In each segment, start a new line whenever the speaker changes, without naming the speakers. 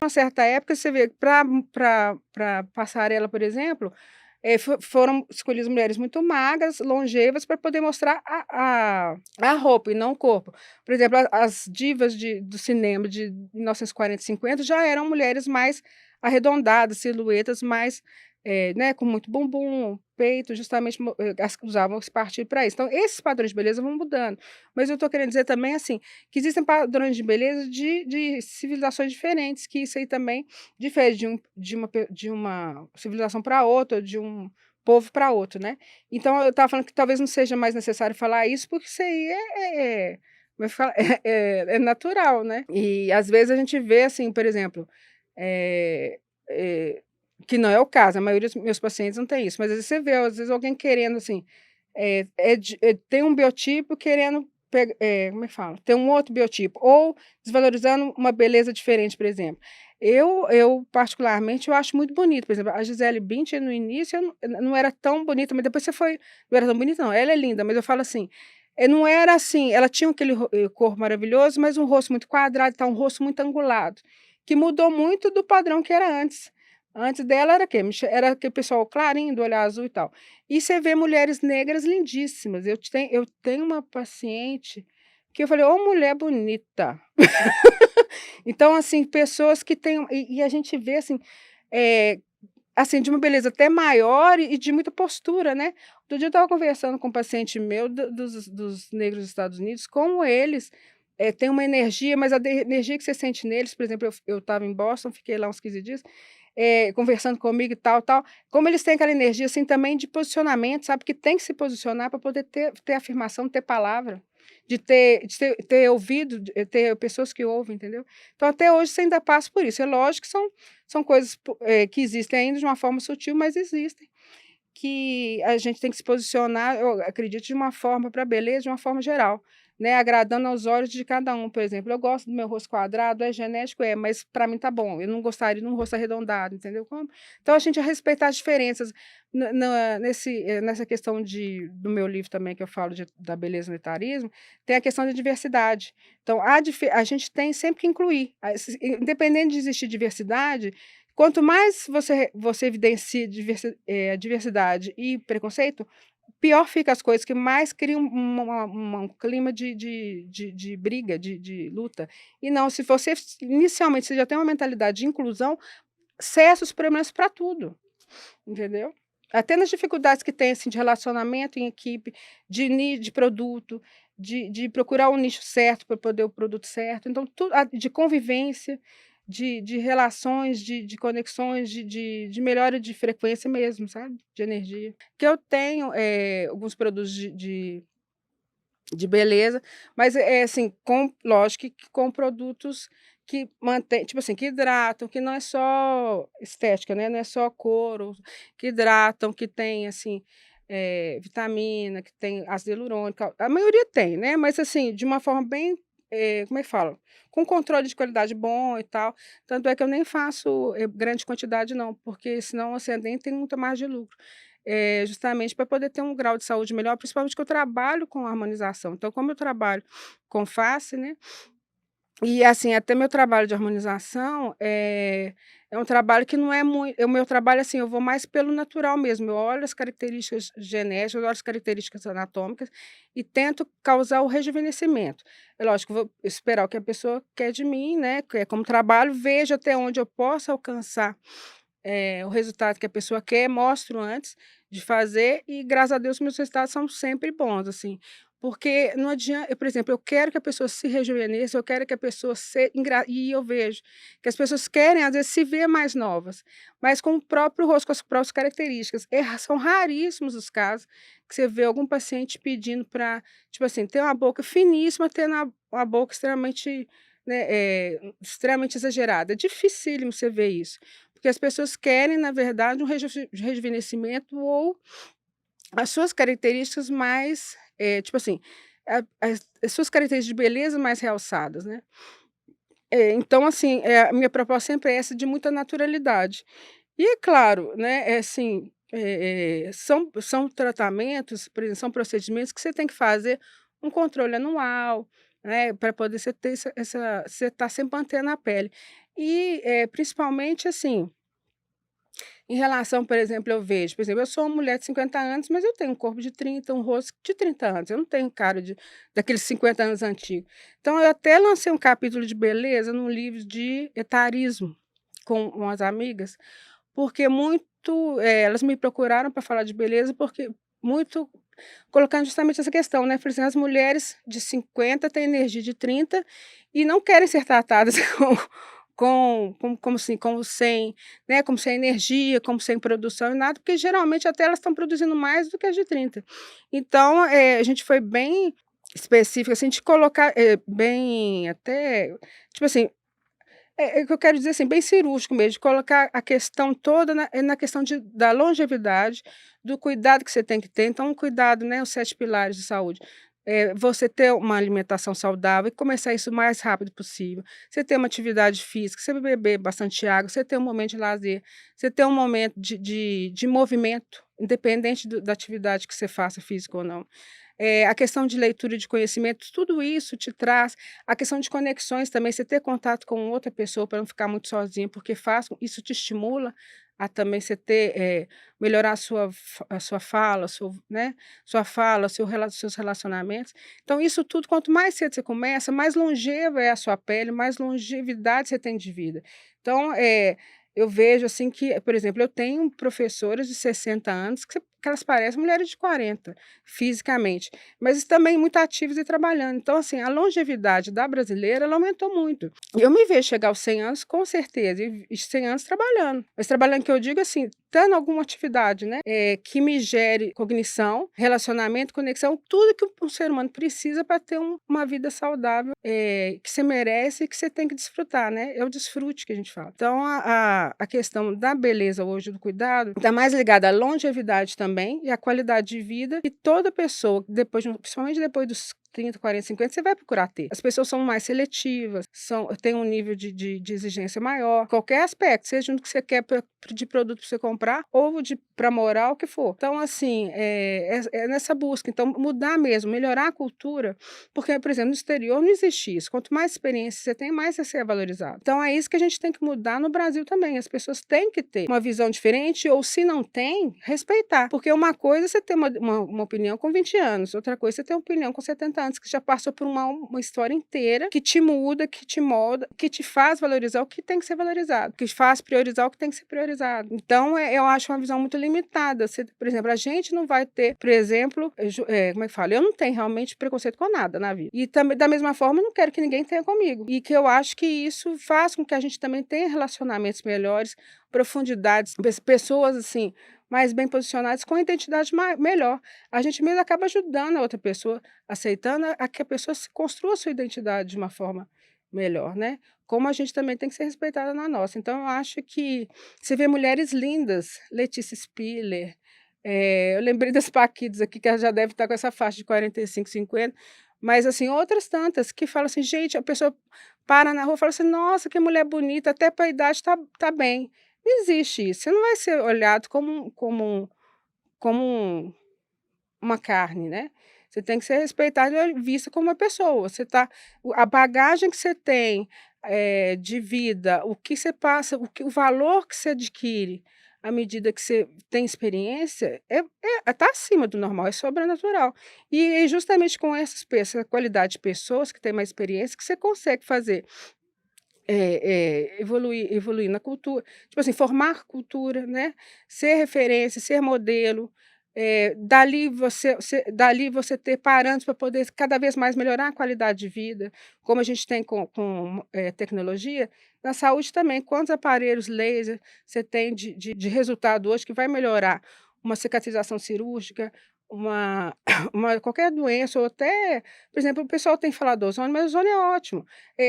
Uma certa época, você vê, para passarela, por exemplo, foram escolhidas mulheres muito magras, longevas, para poder mostrar a roupa e não o corpo. Por exemplo, as divas do cinema de 1940 e 50 já eram mulheres mais arredondadas, silhuetas mais, né, com muito bumbum, peito, justamente usavam esse partido para isso. Então, esses padrões de beleza vão mudando. Mas eu estou querendo dizer também, assim, que existem padrões de beleza de civilizações diferentes, que isso aí também difere de uma civilização para outra, de um povo para outro, né. Então eu estava falando que talvez não seja mais necessário falar isso, porque isso aí como é que fala? É natural, né. E às vezes a gente vê, assim, por exemplo, eh eh, que não é o caso, a maioria dos meus pacientes não tem isso, mas às vezes você vê, às vezes alguém querendo, assim, tem um biotipo querendo como é que fala? Ter um outro biotipo, ou desvalorizando uma beleza diferente, por exemplo. Eu particularmente, eu acho muito bonito, por exemplo, a Gisele Bündchen no início eu não era tão bonita, mas depois você foi não era tão bonita não, ela é linda, mas eu falo assim, não era assim, ela tinha aquele corpo maravilhoso, mas um rosto muito quadrado, tá, um rosto muito angulado, que mudou muito do padrão que era antes. Antes dela era o quê? Era aquele pessoal clarinho, do olho azul e tal. E você vê mulheres negras lindíssimas. Eu tenho uma paciente que eu falei: "Ô mulher bonita". Então, assim, pessoas que têm e a gente vê, eh, assim, de uma beleza até maior e de muita postura, né. Outro dia eu estava conversando com um paciente meu dos negros dos Estados Unidos, como eles, têm uma energia, mas energia que você sente neles, por exemplo, eu estava em Boston, fiquei lá uns 15 dias, conversando comigo e tal, tal, como eles têm aquela energia, assim, também de posicionamento, sabe, que tem que se posicionar para poder ter afirmação, ter palavra, de ter ouvido, ter pessoas que ouvem, entendeu. Então até hoje você ainda passa por isso. É lógico que são coisas que existem ainda de uma forma sutil, mas existem, que a gente tem que se posicionar, eu acredito, de uma forma para a beleza, de uma forma geral, né, agradando aos olhos de cada um. Por exemplo, eu gosto do meu rosto quadrado, é genético, mas para mim tá bom, eu não gostaria de um rosto arredondado, entendeu como? Então a gente respeitar as diferenças nessa questão do meu livro também, que eu falo da beleza no etarismo, tem a questão da diversidade. Então a gente tem sempre que incluir, independente de existir diversidade. Quanto mais você evidencia diversidade e preconceito, pior fica as coisas, que mais cria um clima de briga, de luta. E não, se você inicialmente você já tem uma mentalidade de inclusão, cessa os problemas para tudo, entendeu? Até nas dificuldades que tem, assim, de relacionamento em equipe, de produto, de procurar o nicho certo para poder o produto certo, então de convivência, de relações, de conexões, de melhora de frequência mesmo, sabe, de energia. Que eu tenho, alguns produtos de beleza, mas assim, lógico que com produtos que mantém tipo assim, que hidratam, que não é só estética, né, não é só cor, que hidratam, que tem, assim, vitamina, que tem ácido hialurônico, a maioria tem, né, mas assim, de uma forma bem, como é que fala? Com controle de qualidade bom e tal, tanto é que eu nem faço, grande quantidade não, porque senão, assim, nem tem muita margem de lucro. Justamente para poder ter um grau de saúde melhor, principalmente que eu trabalho com harmonização. Então, como eu trabalho com face, né, e assim, até meu trabalho de harmonização, é um trabalho que não é muito. O meu trabalho, assim, eu vou mais pelo natural mesmo, eu olho as características genéticas, eu olho as características anatômicas e tento causar o rejuvenescimento. É lógico, eu vou esperar o que a pessoa quer de mim, né, que é como trabalho, vejo até onde eu posso alcançar o resultado que a pessoa quer, mostro antes de fazer e, graças a Deus, meus resultados são sempre bons, assim. Porque não adianta, por exemplo, eu quero que a pessoa se rejuvenesça, eu quero que a pessoa e eu vejo que as pessoas querem, às vezes, se ver mais novas, mas com o próprio rosto, com as próprias características. São raríssimos os casos que você vê algum paciente pedindo para, tipo assim, ter uma boca finíssima, ter uma boca extremamente, né, extremamente exagerada. É dificílimo você ver isso. Porque as pessoas querem, na verdade, um rejuvenescimento ou as suas características mais, tipo assim, as suas características de beleza mais realçadas, né. Então, assim, a minha proposta sempre é essa de muita naturalidade. E é claro, né, assim, são tratamentos, por exemplo, são procedimentos que você tem que fazer um controle anual, né, para poder você ter você estar sempre mantendo a pele. E, principalmente, assim, em relação, por exemplo, eu vejo, por exemplo, eu sou uma mulher de 50 anos, mas eu tenho um corpo de 30, um rosto de 30 anos, eu não tenho cara daqueles 50 anos antigos. Então eu até lancei um capítulo de beleza num livro de etarismo com umas amigas, porque elas me procuraram para falar de beleza, porque muito colocando justamente essa questão, né, falei assim: "As mulheres de 50 têm energia de 30 e não querem ser tratadas como assim, como sem, né, como sem energia, como sem produção e nada, porque geralmente até elas estão produzindo mais do que as de 30". Então, a gente foi bem específica, assim, de colocar, bem até, tipo assim, o que eu quero dizer, assim, bem cirúrgico mesmo, de colocar a questão toda na questão da longevidade, do cuidado que você tem que ter. Então, um cuidado, né, os 7 pilares de saúde. Você ter uma alimentação saudável e começar isso o mais rápido possível. Você ter uma atividade física, você beber bastante água, você ter um momento de lazer, você ter um momento de movimento, independente da atividade que você faça, física ou não. A questão de leitura e de conhecimento, tudo isso te traz a questão de conexões também, você ter contato com outra pessoa para não ficar muito sozinha, porque isso te estimula a também você melhorar a sua fala, né, sua fala, seus relacionamentos. Então isso tudo, quanto mais cedo você começa, mais longeva é a sua pele, mais longevidade você tem de vida. Então, eu vejo assim que, por exemplo, eu tenho professoras de 60 anos que elas parecem mulheres de 40 fisicamente, mas também muito ativas e trabalhando. Então, assim, a longevidade da brasileira, ela aumentou muito. E eu me vejo chegar aos 100 anos, com certeza, e 100 anos trabalhando. Mas trabalhando, que eu digo assim, tendo alguma atividade, né, que me gere cognição, relacionamento, conexão, tudo que um ser humano precisa para ter uma vida saudável, que você merece e que você tem que desfrutar, né? É o desfrute que a gente fala. Então, a questão da beleza hoje, do cuidado, está mais ligada à longevidade também e à qualidade de vida, e toda pessoa, principalmente depois dos 30, 40, 50, você vai procurar ter. As pessoas são mais seletivas, têm um nível de exigência maior, qualquer aspecto, seja no que você quer de produto para você comprar ou para morar, o que for. Então, assim, é nessa busca. Então, mudar mesmo, melhorar a cultura, porque, por exemplo, no exterior não existe isso. Quanto mais experiência você tem, mais você é valorizado. Então, é isso que a gente tem que mudar no Brasil também. As pessoas têm que ter uma visão diferente, ou se não tem, respeitar. Porque uma coisa é você ter uma opinião com 20 anos, outra coisa é você ter uma opinião com 70 anos, que já passou por uma história inteira que te muda, que te molda, que te faz valorizar o que tem que ser valorizado, que faz priorizar o que tem que ser priorizado. Então, eu acho uma visão muito limitada. Por exemplo, a gente não vai ter, por exemplo, como é que fala? Eu não tenho realmente preconceito com nada na vida. E também, da mesma forma, eu não quero que ninguém tenha comigo. E que eu acho que isso faz com que a gente também tenha relacionamentos melhores, profundidades, pessoas assim mais bem posicionadas, com a identidade melhor. A gente mesmo acaba ajudando a outra pessoa, aceitando a que a pessoa se construa a sua identidade de uma forma melhor, né? Como a gente também tem que ser respeitada na nossa. Então, eu acho que você vê mulheres lindas, Letícia Spiller, eu lembrei das Paquitas aqui, que ela já deve estar com essa faixa de 45, 50, mas, assim, outras tantas que falam assim, gente, a pessoa para na rua e fala assim, nossa, que mulher bonita, até para a idade tá bem. Não existe isso. Você não vai ser olhado como uma carne, né. Você tem que ser respeitado e vista como uma pessoa. A bagagem que você tem, de vida, o que você passa, o valor que você adquire à medida que você tem experiência, tá acima do normal, é sobrenatural. E é justamente com essa qualidade de pessoas que têm mais experiência que você consegue fazer evoluir na cultura, tipo assim, formar cultura, né, ser referência, ser modelo, dali você ter parâmetros para poder cada vez mais melhorar a qualidade de vida, como a gente tem com tecnologia, na saúde também, quantos aparelhos laser você tem de resultado hoje que vai melhorar uma cicatrização cirúrgica, uma qualquer doença, ou até, por exemplo, o pessoal tem falado do ozônio, mas o ozônio é ótimo.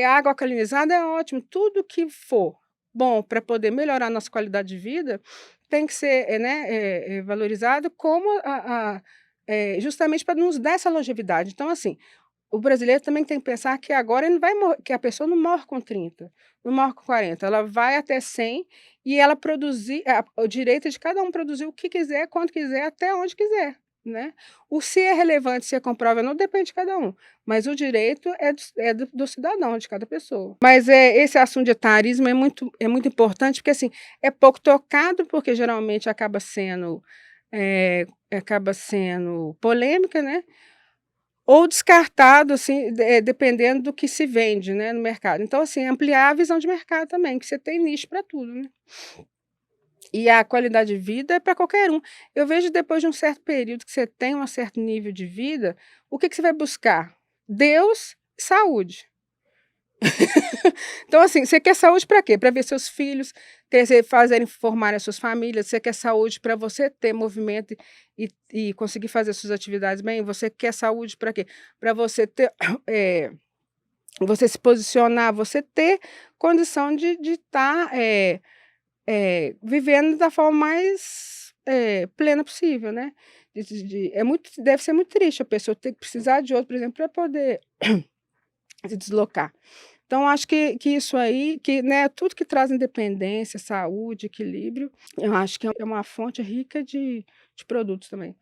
Água alcalinizada é ótimo, tudo que for bom para poder melhorar a nossa qualidade de vida tem que ser, né, valorizado como justamente para nos dar essa longevidade. Então, assim, o brasileiro também tem que pensar que agora ele não vai que a pessoa não morre com 30, não morre com 40, ela vai até 100 e ela produzir o direito de cada um produzir o que quiser, quando quiser, até onde quiser. né? O se é relevante, se é comprável, não depende de cada um, mas o direito é do cidadão, de cada pessoa. Mas esse assunto de etarismo é muito importante, porque assim, é pouco tocado, porque geralmente acaba sendo polêmica, né? Ou descartado, assim, dependendo do que se vende, né, no mercado. Então, assim, ampliar a visão de mercado também, que você tem nicho para tudo, né? E a qualidade de vida é para qualquer um. Eu vejo depois de um certo período que você tem um certo nível de vida, o que que você vai buscar? Deus e saúde. Então, assim, você quer saúde para quê? Para ver seus filhos crescer, fazerem, formarem as suas famílias. Você quer saúde para você ter movimento e conseguir fazer suas atividades bem. Você quer saúde para quê? Para você ter, você se posicionar, você ter condição de estar vivendo da forma mais plena possível, né? Deve ser muito triste a pessoa ter que precisar de outro, por exemplo, para poder se deslocar. Então, acho que isso aí, que, né, tudo que traz independência, saúde, equilíbrio, eu acho que é uma fonte rica de produtos também.